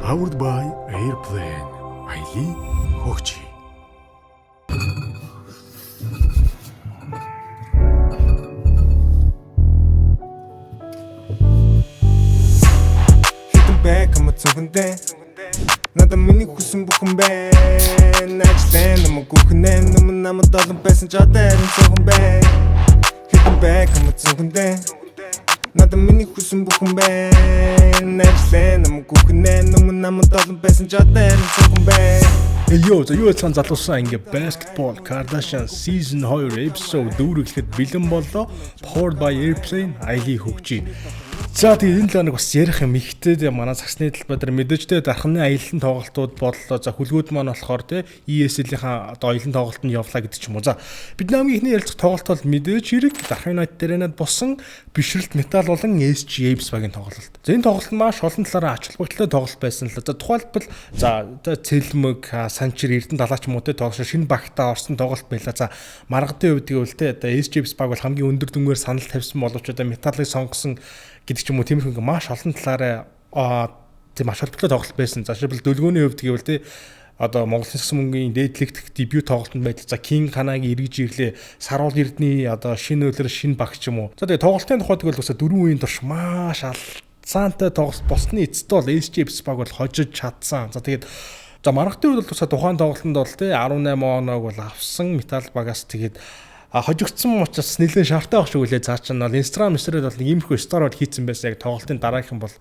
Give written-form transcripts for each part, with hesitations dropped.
Powered by Airplane. Айлын хөгжи. Back, I'm a tungande. Надад миний хүсэн бүхэн байна. Ажлаа намайг гүхнэн намайг долон байсан ч одоо цогон байна. Hitting back, I'm a tungande. Надад миний хүсэн бүхэн байна. Ажлаа намайг гүхнэн намайг долон байсан ч одоо цогон байна. Ёо, за юу цан залуусан ингээ Basketball Kardashian Season 2 episode 4 гэхэд бэлэн боллоо. Powered by Airplane айлын хөгжи. За тэгээд энэ л нэг бас ярих юм ихтэй манай цагсны талбай дээр мэдээчтэй дархны аялын тоглолтууд боллоо. За хүлгүүд маань болохоор ESL-ийн одоо аялын тоглолт нь явлаа гэдэг ч юм уу. За бид намгийн ихний ярилцах тоглолт бол мэдээж хэрэг дархны найт дээрэнэд босон бишрэлт металл болон SG Apes багийн тоглолт. За энэ тоглолт маш олон талаараа ач холбогдолтой тоглолт байсан л да. За тухайлбал за Цэлмэг, Санчир, Эрдэнэ далаач муутай тоглолт шинэ багтаа орсон тоглолт байлаа. За маргадын үед гэвэл одоо SG Apes баг бол хамгийн өндөр дүнгээр санал тавьсан боловч одоо металлыг сонгосон гэдэг ч юм уу тиймэрхүү маш олон талаараа тийм маш холбоотой тоглолт байсан. За жишээлбэл дөлгөөний хувьд гэвэл одоо Монголын сагсан мөнгөний дээдлэгдэх дебют тоглолтод байдаг. За King Ханагийн эргэж ирлээ. Саруул Эрдэнэний одоо шинэ үйлрэл шинэ баг ч юм уу. За тэгээ тоглолтын тухайд гэвэл бас 4 үеийн турш маш алцаантай тоглолт болсны эцэст бол SG Apes баг бол хожиж чадсан. За тэгээд за маргадын үед бол тухайн тоглолтод бол 18 оног бол авсан металл багаас тэгээд хожигдсан учраас нэлээд шаардтай байх шиг үлээ. Цаа чинь бол Instagram мэсрээд бол нэг иймэрхүү стори бол хийцэн байсан. Яг тоглолтын дараагийнхан бол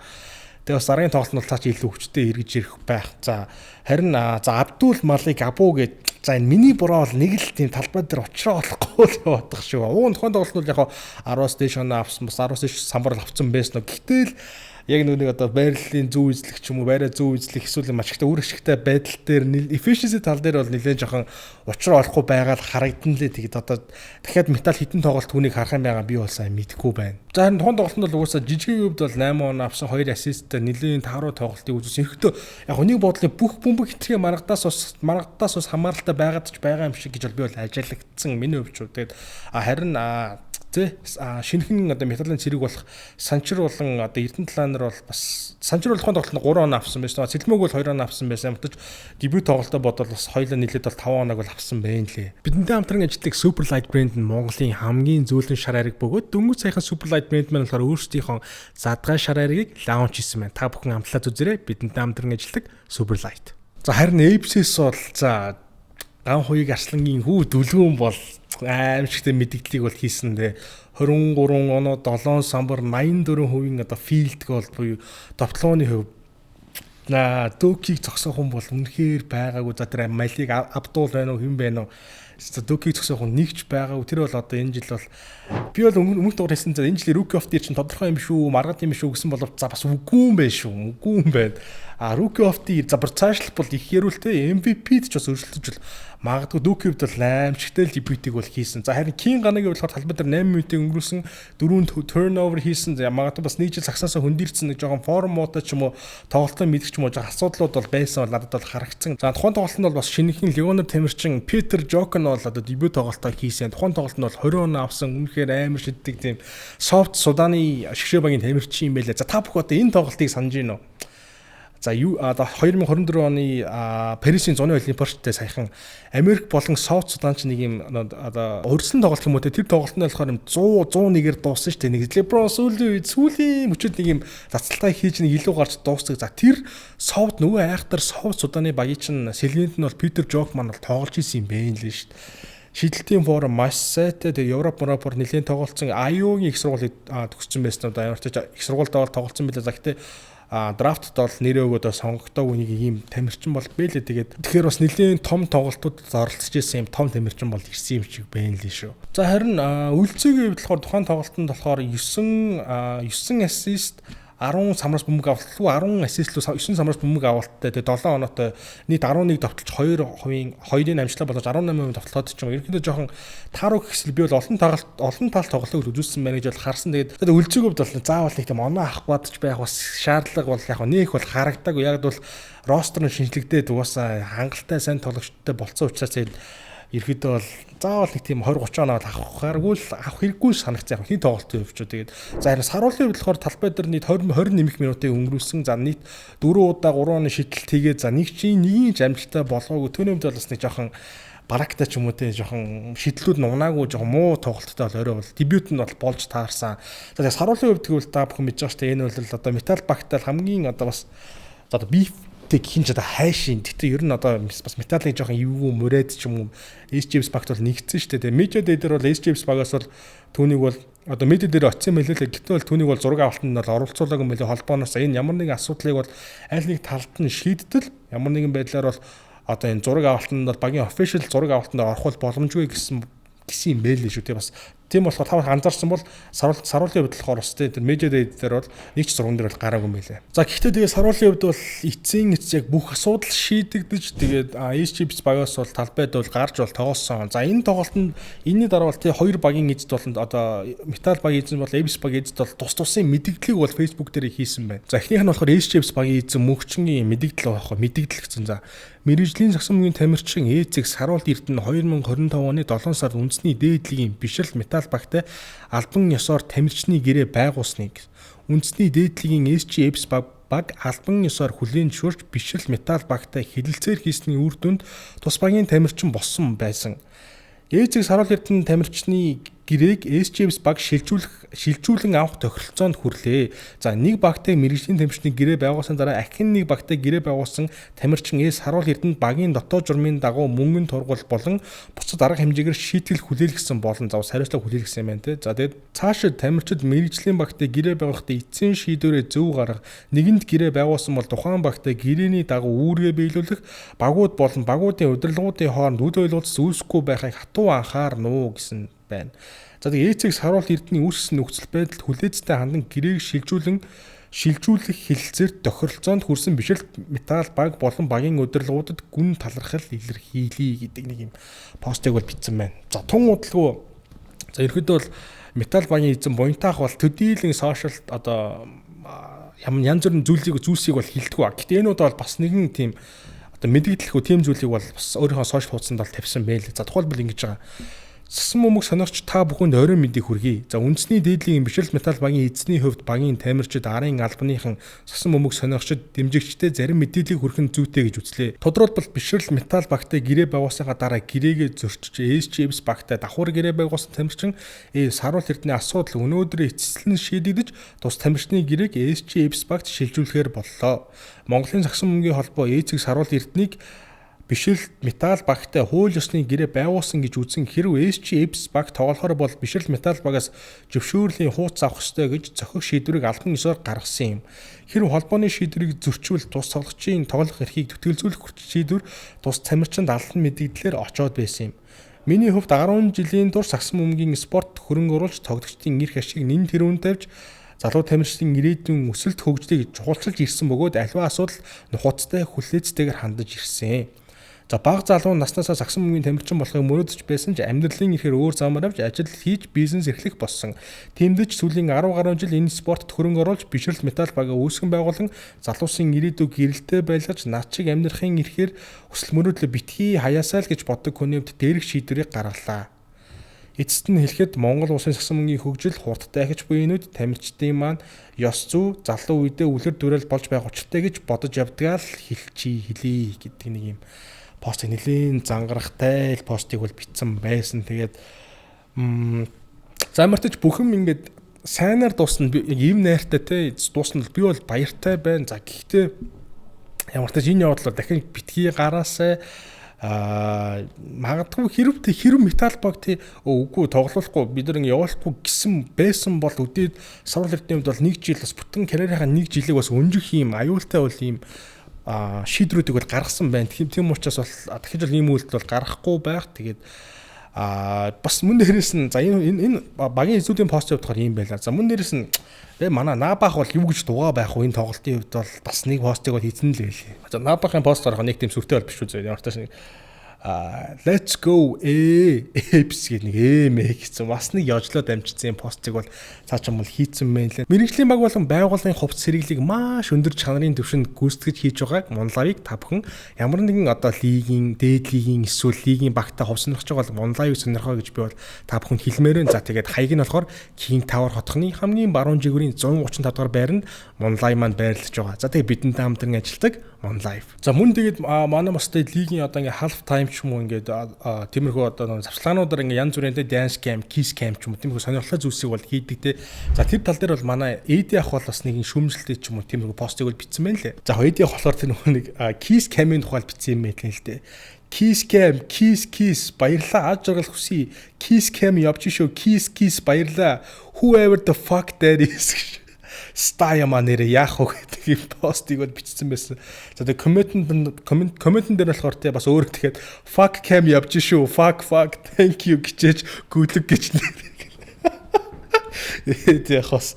тэгээ бас дараагийн тоглолт нь бол цаа чи илүү хүчтэй эргэж ирэх байх. За харин за Абдул Малик Абу гээд за энэ миний буруу бол нэг л тийм талбай дээр очроо болохгүй л бодох шүү. Уун тухайн тоглолт нь яг 10-аас дээш оноо авсан бас 10-аас дээш самбар авсан байсан. Гэхдээ л яг нэг одоо байрлалын зөв эзлэх ч юм уу байраа зөв эзлэх эсвэл маш ихтэй үр ашигтай байдал дээр efficiency тал дээр бол нэлээд жоохон учраа олохгүй байгаа л харагдан лээ. Тэгээд одоо дахиад металл хитэн тоглолт хүнийг харах юм байгаа би бол сайн мэдэхгүй байна. За харин тухайн тоглолтод бол угаасаа жижигхэн хувьд бол 8 он авсан 2 ассисттэй нэлээд тааруу тоглолтыг үзүүлсэн. Ихэвчлэн яг нэг бодлын бүх бөмбөг хитрхи маргадаас бас хамааралтай байгаад ч байгаа юм шиг гэж бол би бол ажиглагдсан миний хувьд ч. Тэгээд харин шинэхэн одоо металлын цэрэг болох Санчир болон одоо Эрдэнэ талаанаар бол бас Санчир болох тоглолтод 3 он авсан байсан. Цэлмэг бол 2 он авсан байсан. Мотож дебют тоглолтод бодвол бас хоёулаа нийлээд бол 5 оног бол авсан байна лээ. Бидэнтэй хамтран ажилладаг Superlight брэнд нь Монголын хамгийн зөөлөн шар ариг бөгөөд дөнгөж саяхан Superlight брэнд маань болохоор өөрсдийнхөө задгай шар аригийг лаунч хийсэн байна. Та бүхэн амтлаад үзээрэй. Бидэнтэй хамтран ажилладаг Superlight. За харин Apes бол за ган хуйг арслангийн хүү дүлгүүн бол аимшигтэй мэдээллийг бол хийсэн дээ. 23 оноо 7 самбар 84% одоо field goal буюу тоглооны хөв Докийг зогсоох хүн бол үнэхээр байгаагүй. За тэр Малик Абдул байна уу хэн байна уу? Докийг зогсоох хүн нэгч байгаагүй. Тэр бол одоо энэ жил бол би бол өмнөх дугаар хэлсэн за энэ жил Rookie of the Year чинь тодорхой юм шүү, маргад юм шүү гэсэн боловч за бас үгүй юм байна шүү. Үгүй юм байна. Rookie of the Year за бүр цаашлах бол их ярүүлтэй MVP-д ч бас өршөлтөж бол магадгүй Докивд бол аимшигтэй л дебютыг бол хийсэн. За харин King Ханагийн болохоор талбай дээр 8 минутыг өнгөрүүлсэн, 4 turnover хийсэн. За магадгүй бас нэг жил сагсаасаа хөндөрцөн нэг жоохон форм муутай ч юм уу тоглолтын мэдгч юм уу жоохон асуудлууд бол байсан бол надад бол харагдсан. За тухайн тоглолтод бол бас шинэхэн Леонор Тамирчин, Питер Жокон бол одоо дебют тоглолтоо хийсэн. Тухайн тоглолтод бол 20 он авсан. Үнэхээр амар шиддэг тийм софт Суданы шгшээ багийн Тамирчин юм байлаа. За та бүхэн одоо энэ тоглолтыг санаж байна уу? За одоо 2024 оны Парисын зуны олимпиадтай саяхан Америк болон South Sudan ч нэг юм одоо урьдчилан тоглолт юм уу тэр тоглолтод болохоор 100-100-1-ээр дууссан шүү дээ. Нэг LeBron сүүлийн мөчөд нэг юм цацалтаа хийж нэг илүү гарч дуусдаг. За тэр South нөгөө айхтар South Sudan-ы багийн чинь сэлгэнд нь бол Питер Жок маань бол тоглож исэн юм байна лээ шүү дээ. Шидэлтийн форум маш сайтай тэгээ Европ нэлээд тоглолцсон IO-гийн их сургуулийг төгссөн байсан. Одоо ямар ч их сургуультай бол тоглолцсон байлаа. За гэхдээ драфтд бол нэрээ өгөөдөө сонгогдоогүй нэг ийм тамирчин бол бэлээ. Тэгэхээр бас нэлийн том тоглолтуудад оролцож ирсэн юм том тамирчин бол ирсэн юм шиг байна лээ шүү. За харин үлцгийн хувьд болохоор тухайн тоглолтод болохоор 9 ассист 10 самраас бөмбөг авалт, 10 ассист лөө 9 самраас бөмбөг авалттай. Тэгээ 7 оноотой нийт 11 довтлож 2-2-ын амжилтаа болж 18% довтлоод ч юм. Ерөнхийдөө жоохон тааруу гэхсэл би бол олон тал тоглолтыг үзүүлсэн байна гэж бол харсан. Тэгээд үлцгийн хувьд бол заавал нэг тийм оноо авах бадч байх бас шаардлага бол яг нэг бол харагдаагүй. Яг бол ростер нь шинжлэгдээд угаасаа хангалттай сайн тоглогчтой болцсон учраас ерөөдөө бол заавал нэг тийм 20-30 оноо авах хэрэггүй санагцсан яг хий тоглолтын хувьч. Тэгээд за харин саруулын хувьд болохоор талбай дээр нийт 20 нэмэх минутыг өнгөрүүлсэн. За нийт 4 удаа 3 оны шидэлт хийгээд за нэг ч амжилттай болгоогүй. Түүний хувьд бол бас нэг жоохон барагтай ч юм уу те жоохон шидлүүд нунаагүй жоохон муу тоглолттой бол орой бол дебют нь бол болж таарсан. За тэгээд саруулын хувьд гэвэл та бүхэн мэдж байгаа шүү дээ. Энэ бол одоо Метал Багтай хамгийн одоо бас одоо биф тэг хин ч одоо хайшин. Гэтэ ер нь одоо бас металлыг жоохон ивгүй мөрөөд ч юм уу SGBS багт бол нэгдсэн шүү дээ. Медиа дээр бол SGBS багаас бол түүнийг бол одоо медиа дээр очсон мэлээ л гэтээ бол түүнийг бол зураг авалтанд бол оролцуулаагүй мэлээ холбооноос энэ ямар нэгэн асуудлыг бол аль нэг талд нь шийдтэл ямар нэгэн байдлаар бол одоо энэ зураг авалтанд бол багийн official зураг авалтанд орох боломжгүй гэсэн юм байлээ шүү дээ. Бас тийм болохоор та анзаарсан бол саруулын хувьд болохоор бас тийм медиа дээр бол нэг ч зурган дээр бол гараагүй юм байлээ. За гэхдээ тэгээ саруулын хувьд бол эцсийн яг бүх асуудал шийдэгдэж тэгээд SGBS багаас бол талбайд бол гарч бол тоглосон. За энэ тоглолтод энэний дараа бол тий хоёр багийн эзэд бол одоо Метал багийн эзэд бол ABS багийн эзэд бол тус-тусын мэдээллийг бол Facebook дээр хийсэн байна. За эхнийх нь болохоор SGBS багийн эзэн мөнхчнгийн мэдээлэл байхгүй мэдээлэл гэсэн. За мэргэжлийн Сагсан мөнгөний тамирчин Эцэг Саруулт Эрдэнэ 2025 оны 7 сард үндэсний дээд лигийн бишрэл Метал багтай албан ёсоор тамирчны гэрээ байгуулсныг үндэсний дээд лигийн SGBS баг албан ёсоор хүлээн зөвшөөрч бишрэл Метал багтай хэлэлцээр хийсний үр дүнд тус багийн тамирчин болсон байсан. Эцэг Саруулт Эрдэнэ тамирчны гэрээг SGBS баг шилжүүлэн авах тохиролцоонд хүрлээ. За нэг багтай мэргэжлийн тамирчны гэрээ байгуулсан дараа ахин нэг багтай гэрээ байгуулсан тамирчин Саруулт Эрдэнэ багийн дотоод журмын дагуу мөнгөнд тургуул болон бусад арга хэмжээгээр шийтгэл хүлээлгэсэн болон зав хариуцлага хүлээлгэсэн байна те. За тэгээд цаашид тамирчид мэргэжлийн багтай гэрээ байгуулахдаа эцсийн шийдвэрээ зөв гаргах, нэгэнд гэрээ байгуулсан бол тухайн багтай гэрээний дагуу үүргээ биелүүлэх, багууд болон багуудын удирдлагуудын хооронд үл ойлголцол үүсэхгүй байхыг хатуу анхаарна уу гэсэн байна. За тэгээд Эцэг Саруулт Эрдэнэ үүссэн нөхцөл байдалд хүлээцтэй хандан гэрээг шилжүүлэх хэлэлцээр тохиролцоонд хүрсэн бишрэл Метал баг болон багийн удирдлагуудад гүн талархал илэрхийлье гэдэг нэг юм постыг бол бичсэн байна. За тун удалгүй за ерөөдөө бол Метал багийн эзэн Буянтаах бол төдийлөн сошиалд одоо янз бүрийн зүйлсийг бол хилдэггүй. Гэхдээ энэ удаа бол бас нэгэн тийм одоо мэдээлэлгүй тийм зүйлийг бол бас өөрийнхөө сошиал хуудсанд бол тавьсан байлээ. За тухайлбал ингэж байгаа. Сагсан мөмөг сонирхч та бүхэнд оройн мэдээг хүргэе. За үндэсний дээдлийн бишрэл Метал багийн эзний хувьд багийн тамирчид арын албаныхан сагсан мөмөг сонирхчид дэмжигчтэй зарим мэдээллийг хүргэх зүйтэй гэж үзлээ. Тодорхойлбол бишрэл Метал багтай гэрээ байгуулсанаа дараа гэрээгээ зөрчиж SGBS багтай давхар гэрээ байгуулсан тамирчин Саруулт Эрдэнэ асуудал өнөөдөр эцэслэн шийдэгдэж тус тамирчны гэрээг SGBS багт шилжүүлэхээр боллоо. Монголын Сагсан мөмөгийн холбоо Эцэг Саруулт Эрдэнэийг бишрэл Метал багтай хууль ёсны гэрээ байгуулсан гэж үзэн хэрв SGBS баг тоглохоор бол бишрэл Метал багаас зөвшөөрлийн хууц авах ёстой гэж зохих шийдвэрийг албан ёсоор гаргасан юм. Хэрв холбооны шийдвэрийг зөрчвөл тус тоглогчийн тоглох эрхийг төтгөлзүүлэх шийдвэр тус тамирчинд алдан мэдэгдлэр очоод байсан юм. Миний хувьд 10 жилийн турш Сагсан мөмөгийн спорт хөрөнгө оруулж тоглогчдын эрх ашиг нэн тэрүүн тавьж залуу тамирчдын ирээдүйн өсөлт хөгжлийг чухалчилж ирсэн бөгөөд аливаа асуудал нухацтай хүлээцтэйгээр хандаж ирсэн. За бага залуу наснасаа Сагсан мөмөгийн тамирчин болохыг мөрөөдөж байсан ч амьдралын эрхээр өөр замаар авч ажил хийж бизнес эрхлэх болсон. Тиймдээ ч сүүлийн 10 гаруй жил энэ спортод хөрөнгө оруулж бишрэл Метал багаа үүсгэн байгуулан залуусын ирээдүйг гэрэлтэй байлгаж над шиг амьдрахын эрхээр хүсэл мөрөөдлөө битгий хаяасаа л гэж боддог хүний хувьд дээрх шийдвэрийг гаргалаа. Эцэст нь хэлэхэд Монгол улсын Сагсан мөмөгийн хөгжил хурдтай гэж буйнууд тамирчдын маань ёс зүй залуу үедээ үлгэр дуурайл болж байх учиртай гэж бодож явдгаа л хэлье гэдэг нэг юм постыг нэлийн зангарахтай л постыг бол бичсэн байсан. Тэгээд замартаж бүхэн ингээд сайнаар дуусна ийм найртай те дуусна би бол баяртай байна. За гэхдээ ямар ч энэ явдлаа дахин битгий гараасаа магадгүй хэрв Метал баг тий үгүй тоглохгүй бид нар ингэ явуулахгүй гэсэн байсан бол өдөөд Саруулт Эрдэнэ хувьд бол 1 жил бас бүтэн карьерийнхаа 1 жилиг бас өнжих юм аюултай бол ийм шийдрүүдийг бол гаргасан байна. Тийм учраас бол дахиж л ийм үйлдэл бол гарахгүй байх. Тэгээд бас мөн дээрээс нь за энэ багийн эзүүдийн постыг бодохоор ийм байлаа. За мөн дээрээс нь манай Набах бол юу гэж дугаа байх вэ? Энэ тоглолтын хувьд бол бас нэг постыг бол хийсэн л байлээ. За Набахын пост гарах нэг тийм сүртэй бол биш үү? Ямар ч нэг let's go apps гэх нэг гэсэн бас нэг яжлоод амжицсан постыг бол цааш юм бол хийцэн мэн лээ. Мэргэжлийн баг болон байгууллагын хувцас хэрэглийг маш өндөр чанарын түвшинд гүйцэтгэж хийж байгааг Monlive та бүхэн ямар нэгэн одоо лигийн, дээд лигийн эсвэл лигийн багтаа хувь сонирхож байгаа бол Monlive сонирхоо гэж би бол та бүхэн хэлмээрэн. За тэгээд хаяг нь болохоор King Tower хотхны хамгийн баруун жигүүрийн 135 дугаар байранд Monlive маань байрлаж байгаа. За тэгээд бидэнтэй хамтран ажилладаг Monlive. За мөн тэгээд манай мостой лигийн одоо ингээ half time ч юм уу ингээд тиймэрхүү одоо завслагаануудаар ингээ янз бүрийн dance cam, kiss cam ч юм уу тиймэрхүү сонирхолтой зүйлсийг бол хийдэг те. За тэр тал дээр бол манай AD ах бол бас нэгэн шүүмжлэлтэй ч юм уу тиймэрхүү постыг бол бичсэн байна лээ. За AD ах болохоор тэр нэг kiss cam-ийн тухай бичсэн юм байлээ л дээ. Kiss cam, kiss баярлаа аж жаргал хүсье. Kiss cam явж шүү. Kiss баярлаа. Whoever the fuck that is. Стая манер яах вэ гэдэг постыг бол бичсэн байсан. За тэгээ комментэн дээр болохоор тий бас өөр тэгэхэд fuck cam явж шүү. Fuck thank you гэжээж гүлэг гэж нэр. Тий хос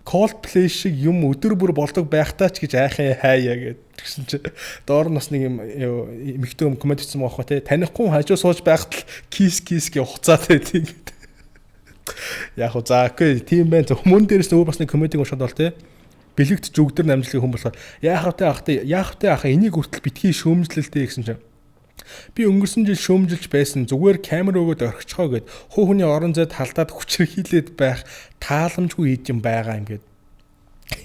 Coldplay шиг юм өдөр бүр болдог байхтаа ч гэж айхаа хаяа гэсэн чи доор нь бас нэг юм эмхтэн коммент хийсэн байгаа хөө тий танихгүй хажуу сууж байхад л kiss гэ хуцаатай тий. Яг уу за окей тийм байна. Мөн дээрээс өөр бас нэг комедиг уншаад бол те бэлэгт зүгдэр намжлын хүн болохоор яах вэ ах энийг хүртэл битгий шөөмжлөлтэй гэсэн чинь би өнгөрсөн жил шөөмжилж байсан зүгээр камер өгөөд орхичхоо гэд хуу хүний орон зайд халдаад хүчрхийлээд байх тааламжгүй юм байгаа юм гээд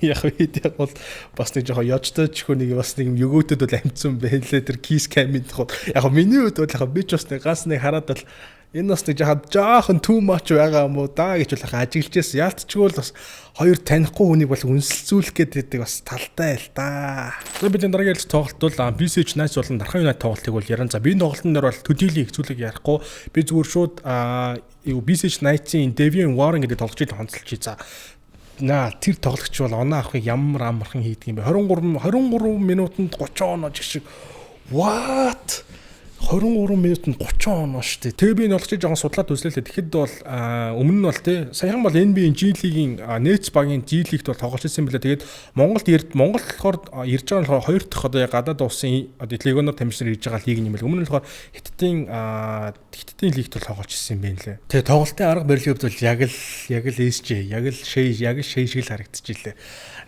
яг үед бол бас нэг жоохон яжтай ч хөө нэг бас нэг юм өгөөдөд бол амцсан байлээ тэр kiss cam-ийн тухай яг миний үед бол яг би ч бас нэг ганц нэг хараад бол энэ бас нэг жоохон too much байгаа юм уу даа гэж бол ажиглажсэн. Яалтчгүй бол бас хоёр танихгүй хүнийг бол үнсэлцүүлэх гэдэг бас талтай л да. За бидний дараагийн тоглолт бол BCH Nice болон Дархан United тоглолтыг бол яран. За биеийн тоглолтын дээр бол төдийлийг хэцүүлэг ярихгүй. Би зүгээр шууд BCH Nice-ийн Devian Warren гэдэг тоглогчийг хонцолчих. За тэр тоглогч бол оноо авахыг ямар амархан хийдэг юм бэ? 23 минутанд 30 оноо шиг. What? 23 минутанд 30 оноо шүү дээ. Тэгээ би энэ болгож жоохон судлаад үзлээ л. Тэгэхэд бол өмнө нь бол тий саяхан бол NBA-ийн G League-ийн Nets багийн G League-д бол тоглож ирсэн байлаа. Тэгээд Монгол болохоор ирж байгаа нь болохоор хоёр дахь одоо гадаад улсын одоо легионоор тамирчнаар ирж байгаа лиг юм байл. Өмнө нь болохоор Хятадын лигт бол тоглож ирсэн юм байна лээ. Тэгээ тоглолтын арга барилын хувьд бол яг л SJ, яг л шей шиг л харагдчихжээ.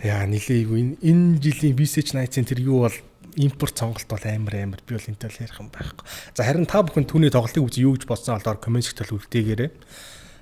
Яа нилээ энэ жилийн BCH Nights-ийн тэр юу бол импорт сонголт бол амар би бол энэтэй л ярих юм байхгүй. За харин та бүхэн түүний тоглолтыг үзээ юу гэж бодсон алгаар коммент секторт үлдээгээрэй.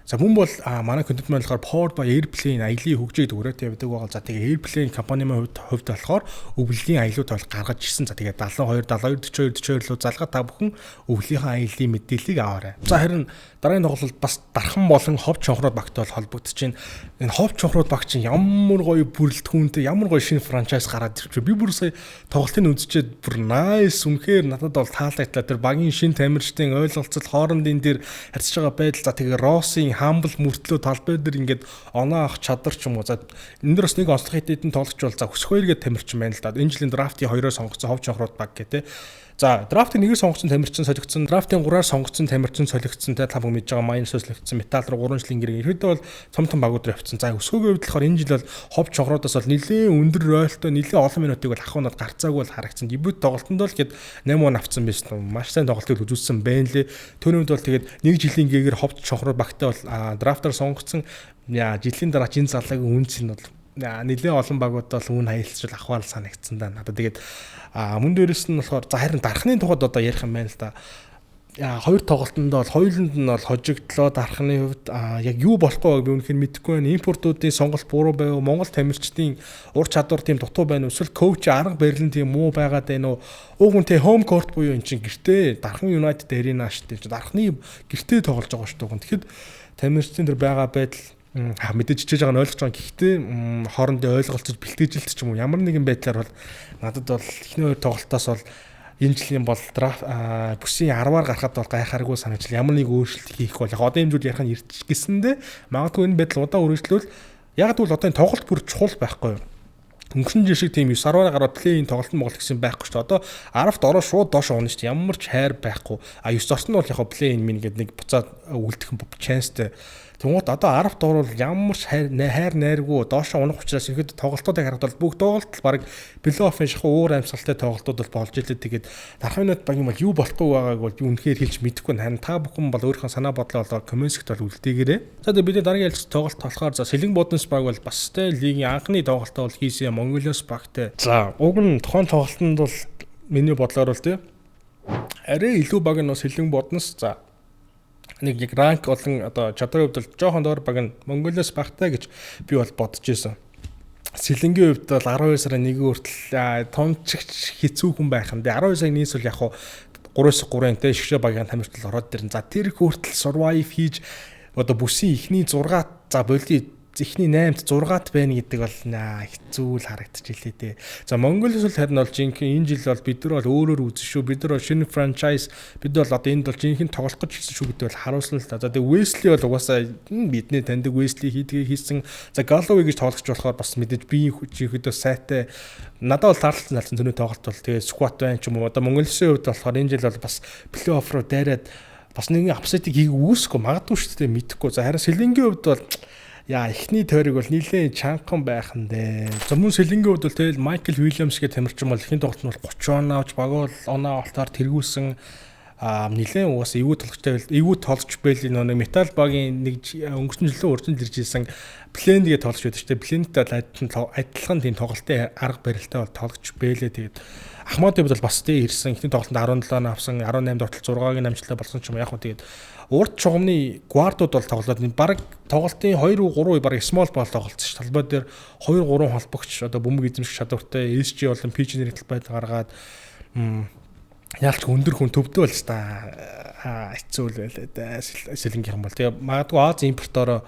За мөн бол манай контент маань болохоор Powered by Airplane аялын хөгжийг дүгрээтэй явдаг байгаа. За тэгээ Airplane компанийн хувьд болохоор өвлийн аялууд бол гаргаж ирсэн. За тэгээ 72 42 руу залгаад та бүхэн өвлийнхээ аялын мэдээллийг аваарай. За харин дараагийн тоглолт бас Дархан болон Хов Чонхрууд багтай бол холбогдож байна. Энэ Хов Чонхрууд баг чинь ямар гоё бүрэлдэхүүнтэй ямар гоё шинэ франчайз гараад ирж байна. Би бүр сая тоглолтыг үзчихэд бүр nice үнэхээр надад бол таалагдлаа. Тэр багийн шинэ тамирчдын ойлголцол хоорондын дээр харьцаж байгаа байдал. За тэгээ Российн хамбал мөртлөө талбай дээр ингээд оноо авах чадвар ч юм уу. За энэ дөр бас нэг онцлог хэдэн тоглогч бол за Хөсхөөргээд тамирчин байна л да. Энэ жилийн драфтын 2-оор сонгогдсон Хов Чонхрууд баг гэдэг. За драфтын 1-ээр сонгогдсон тамирчин солигдсон, драфтын 3-аар сонгогдсон тамирчин солигдсон та бүхэн мэдж байгаа Майнс солигдсон, Метал руу 3 жилийн гэрээ ирэхэд бол том багууд руу явцсан. За Өсгөөгийн хувьд болохоор энэ жил бол Хов Чонхруудаас бол нэлээд өндөр ройлтой, нэлээд олон минутыг бол ахуунаад гарцаагүй бол харагдсан. Дебют тоглолтод л гээд 8 он авцсан байсан. Маш сайн тоглолтыг үзүүлсэн байна лээ. Түүний үед бол тэгээд 1 жилийн гээгээр Хов Чонхрууд багтай бол драфтаар сонгогдсон. Жилийн дараа жин залаагийн үнц нь бол нэлээд олон багууд бол үн хаялцвал ахвал санагдсан да. Надад тэгээд мөн дээрээс нь болохоор за харин Дарханы тухайд одоо ярих юм байна л да. Хоёр тоглолтонд бол хоёуланд нь бол хожигдлоо. Дарханы хувьд яг юу болохгүй би үнэхээр мэдэхгүй байна. Импортуудын сонголт буруу байв. Монгол тамирчдын ур чадвар тийм дутуу байна уу? Эсвэл коуч арга барил нь тийм муу байгаад байна уу? Уг үнтэй home court буюу эн чинь гэртээ Дархан United Arena шүү дээ. Дарханы гэртээ тоглож байгаа шүү дээ. Тэгэхэд тамирчдын тэр байгаа байдал мэдээж чижээж байгаа нь ойлгож байгаа. Гэхдээ хоорондоо ойлголцож бэлтгэжилт ч юм уу ямар нэгэн байдлаар бол надад бол эхний хоёр тоглолтоос бол энэ жилийн бол бүсийн 10-аар гарахад бол гайхааргүй санагдчихлаа. Ямар нэг өөрчлөлт хийх бол яг одоо юм зүйл ярих нь ирчих гэсэндээ магадгүй энэ байдал удаа үргэлжлүүл яг л одоо энэ тоглолт бүр чухал байхгүй юу? Өнгөрсөн жил шиг тийм 9-10-аар гараад плей-ин тоглолт Монгол гэсэн байхгүй шүү дээ. Одоо 10-т ороо шууд доош оно шүү дээ. Ямар ч хайр байхгүй. 9 орсон нь бол яг плей-ин минь гэдэг нэг буцаад үлдэх чанстай. Тэгмээд одоо 10 дуурал ямар ч хайр найргүй доошоо унах учраас ихэд тоглолтуудыг харахад бүх тоглолт баг плей-оффын шахуу уур амьсгалтай тоглолтууд бол болж илээ. Тэгээд дарахын минут баг юм бол юу болохгүй байгааг бол үнэхээр хэлж мэдэхгүй байна. Та бүхэн бол өөрийнхөө санаа бодлоо болоо комментсэгт бол үлдээгээрэй. За тэгээд бидний дараагийн ялц тоглолт болохоор за Сэлэн Боднос баг бол бас тэ лигийн анхны тоглолтоо бол хийсэн Монголиос багтай. За уг нь тухайн тоглолтод бол миний бодлоор бол тэ арай илүү баг нь Сэлэн Боднос за нэг яг ранк болон одоо чадрын хувьд бол жоохон доор баг нь Монголиос багтай гэж би бол бодож байсан. Сэлэнгийн хувьд бол 12 сарын 1 хүртэл томчигч хэцүү хүн байх юм. 12 сарын 1-ээс бол яг хуу 3-3 тэ шгшээ багийн тамирчил ороод ирэн. За тэр хүртэл survive хийж одоо бүсийн ихний 6 за болдий ихний 8-д 6-д байна гэдэг бол хэцүү л харагдчихлээ дээ. За Монголиос бол харин бол жинхэнэ энэ жил бол бид нар бол өөрөөр үзэн шүү. Бид нар бол шинэ франчайз бид бол одоо энд бол жинхэнэ тоглох гэж хэлсэн шүү гэдэг бол харуулсан л та. За тэгээ Wesley бол угаасаа бидний таньдаг Wesley хийсэн. За Galloway гэж тоглож болохоор бас мэдээж би жинхэнэ сайтай надад бол таарлалцсан зөний тоглолт бол тэгээ squat байна ч юм уу. Одоо Монголиосын хувьд болохоор энэ жил бол бас плей-офф руу дайраад бас нэгэн апсетийг хийх үүсэхгүй магадгүй шүү дээ мэдэхгүй. За харин Сэлэнгийн хувьд бол эхний тойрог бол нэлээд чангахан байх нь дээ. За мөн Сэлэнгийн хувьд бол тэгэл Майкл Уильямс гэх тамирчин бол ихний тоглолт нь бол 30 оноо авч баг бол оноо олтоор тэргүүлсэн нэлээд уус эвгүй толж байли нэг метал багийн нэг өнгөрсөн жилийн урьдчилан ирж исэн Blend гэж тоглож байдаг шүү дээ. Blend-тэй адилхан тийм тоглолтын арга барилтай бол тоглож бэлээ. Тэгээд Ахмадын хувьд бол бас тий ирсэн ихний тоглолтод 17 авсан 18 дортол 6-гийн амжилттай болсон ч юм яг хөө тэгээд урд чугамны гвардууд бол тоглоод баг тоглолтын 2-3 баг small ball тоглолцсон ш. Талбай дээр 2-3 холбогч одоо бөмбөг эзэмших чадвартай SG болон PG-ний талбайд гаргаад яалч өндөр хүн төвдөө л та хэцүү л байлаа да Сэлэнгийнхэн бол. Тэгээ магадгүй Аз импортороо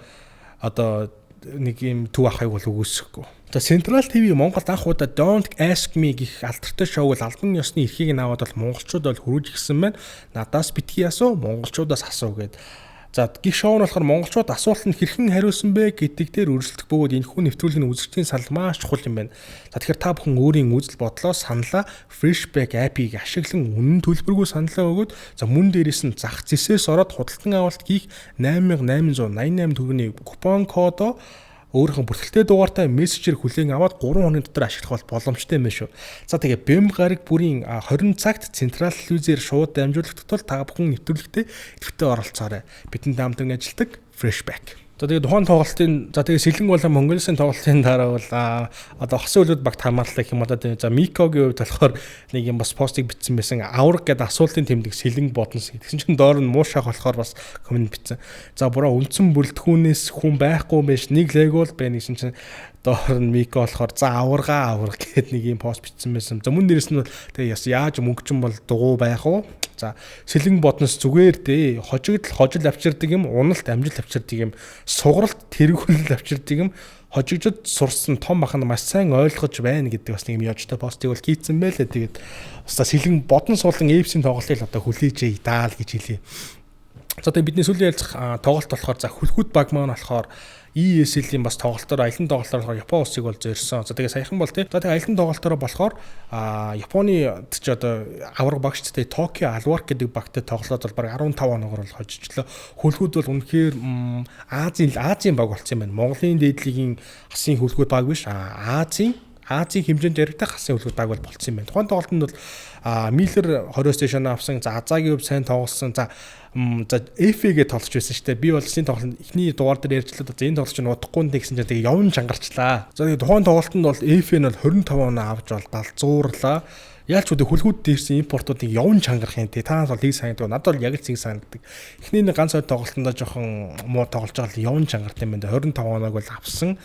одоо нэг юм төв ахыг бол үгүйсэхгүй. За Central TV Монголд анх удаа Don't Ask Me гэх алдартай шоуг албан ёсны эрхийг наваад бол монголчууд бол хөрвж гисэн байна. Надаас битгий асуу, монголчуудаас асуу гэд. За гих шоу нь болохоор монголчууд асуултанд хэрхэн хариулсан бэ гэдэг дээр өрсөлдөх бөгөөд энэхүү нэвтрүүлгийн үзэгчдийн санал маш чухал юм байна. За тэгэхээр та бүхэн өөрийн үзэл бодлоо саналаа Freshback app-ийг ашиглан үнэн төлбөргүй саналаа өгөөд за мөн дээрээс нь зах зэсээс ороод худалдан авалт хийх 8888 төгрөгийн купон кодоо өөрийнхөө бүртгэлтэй дугаартай мессежээр хүлээн аваад 3 хоногийн дотор ашиглах бол боломжтой юм шүү. За тэгээ BIM гараг бүрийн 20 цагт централ телевизээр шууд дамжуулахдаа бол та бүхэн нэвтрүүлэгтээ идэвхтэй оролцоорой. Бидэнд хамтран ажилладаг Freshback. За тэгээ тухайн тоглолтын за тэгээ Сэлэн болон Монголисын тоглолтын дараа бол одоо хосын үлүүд багт хамаарлаа гэх юм одоо тэгээ за Микогийн хувьд болохоор нэг юм бас постыг бичсэн байсан авраг гэдэг асуултын тэмдэг Сэлэн Боднос гэсэн чинь door нь муушаах болохоор бас комент бичсэн. За буруу үндсэн бүрэлдэхүүнээс хүн байхгүй байж нэг лего л байна гэсэн чинь door нь Мико болохоор за авраг гэдэг нэг юм пост бичсэн байсан. За мөн дээрээс нь тэгээ яаж мөнгөчин бол дугуй байх уу? За Сэлэн Боднос зүгээр дээ. Хожил авчирдаг юм, уналт амжилт авчирдаг юм, сугаралт тэргүүлэл авчирдаг юм, хожигдод сурсан том бахан маш сайн ойлгож байна гэдэг бас нэг юм яжтай постыг бол хийцэн байлаа. Тэгээд бас Сэлэн Боднос болон AFC-ийн тоглолтыг одоо хүлээж даал гэж хэлье. За тэгээд бидний сүүлийн ялцах тоглолт болохоор за Хүлхүүд баг маань болохоор ESL-ийн бас тоглолтоор аялын тоглолтоор Япон улсыг бол зорьсон. За тэгээ саяхан бол тий. За тэгээ аялын тоглолтоор болохоор Японы ч одоо авраг багштай Токио Алварк гэдэг багтай тоглолоод бол баг 15 оноогоор бол хожижлоо. Хүлхүүд бол үнэхээр Азийн баг болсон юм байна. Монголын дээдлигийн хасын хүлхүүд баг биш. Азийн хэмжээнд яригдах хасын хүлхүүд баг бол болцсон юм байна. Тухайн тоглолтод бол Миллер 20 стэйшн авсан. За Азагийн хувь сайн тоглосон. За FA-гээ тоглож байсан шүү дээ. Би бол энэ тоглолтод ихний дугаар дээр ярьжлаа. За энэ тоглолт чинь удахгүй нэ гэсэн чинь тэгээ явн чангарчлаа. За тэгээ тухайн тоглолтод бол FA нь бол 25 оноо авч бол далзуурлаа. Яалч үдэ хүлхүүд дээрсэн импортуудыг явн чангарах юм те. Таанаас бол тийг санагдав. Надад бол яг л тийг санагддаг. Эхний нэг ганц хоёр тоглолтонд жоохон муу тоглож байгаа л явн чангарт юм байна. 25 оноог бол авсан.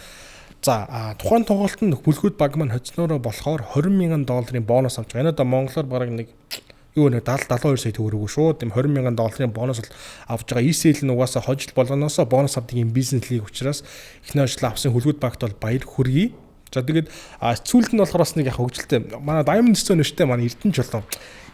За тухайн тоглолтод хүлхүүд баг маань хоцноороо болохоор $20,000 бонус авч байгаа. Энэ одоо монголоор бараг нэг юу нэг 72 сая төгрөгөө шүү. Тэм $20,000 бонус бол авж байгаа. ECL нь угаасаа хожил болгоноосоо бонус авдаг юм бизнес лиг учраас эхний ажил авсан хүлгүүд багт бол баяр хүргэе. За тэгээд сүүлд нь болохоор бас нэг яг хөгжилтэй. Манай Diamond Stone өштэй манай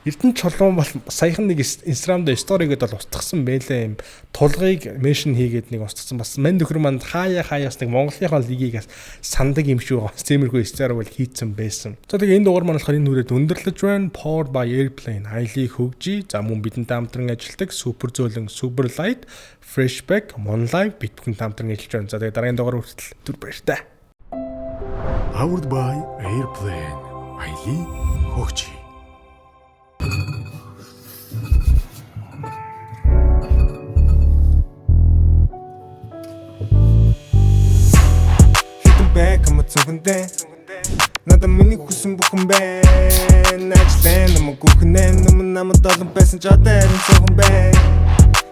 Эрдэнэ чулуун бол саяхан нэг Instagram дээр story-гээд бол устгасан байлээ юм. Тулгыг меншн хийгээд нэг устгасан. Бас мань нөхөр манд хаяас нэг Монголынхаа лигийг сандаг юм шүү. Тиймэрхүү story бол хийцэн байсан. За тэгээд энэ дугаар маань болохоор энэ хүрээд өндөрлөж байна. Powered by Airplane. Айлыг хөгжий. За мөн бидэнд хамтран ажилладаг Super Зөөлөн, Super Light, Freshback, Monlive бид бүхэн хамтран ажиллаж байна. За тэгээд дараагийн дугаар хүртэл түр баяртай. Powered by Airplane. Айлыг хөгжий. Back, I'm a tsukunde. Nada mini kusun bukumbe. Najlen, I'm a kukunen. I'm a dozen passenger. I'm back.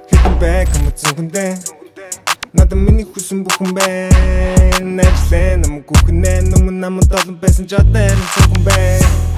Hitting back, I'm a tsukunde. Nada mini kusun bukumbe. Najlen, I'm a kukunen. I'm a dozen passenger. I'm back.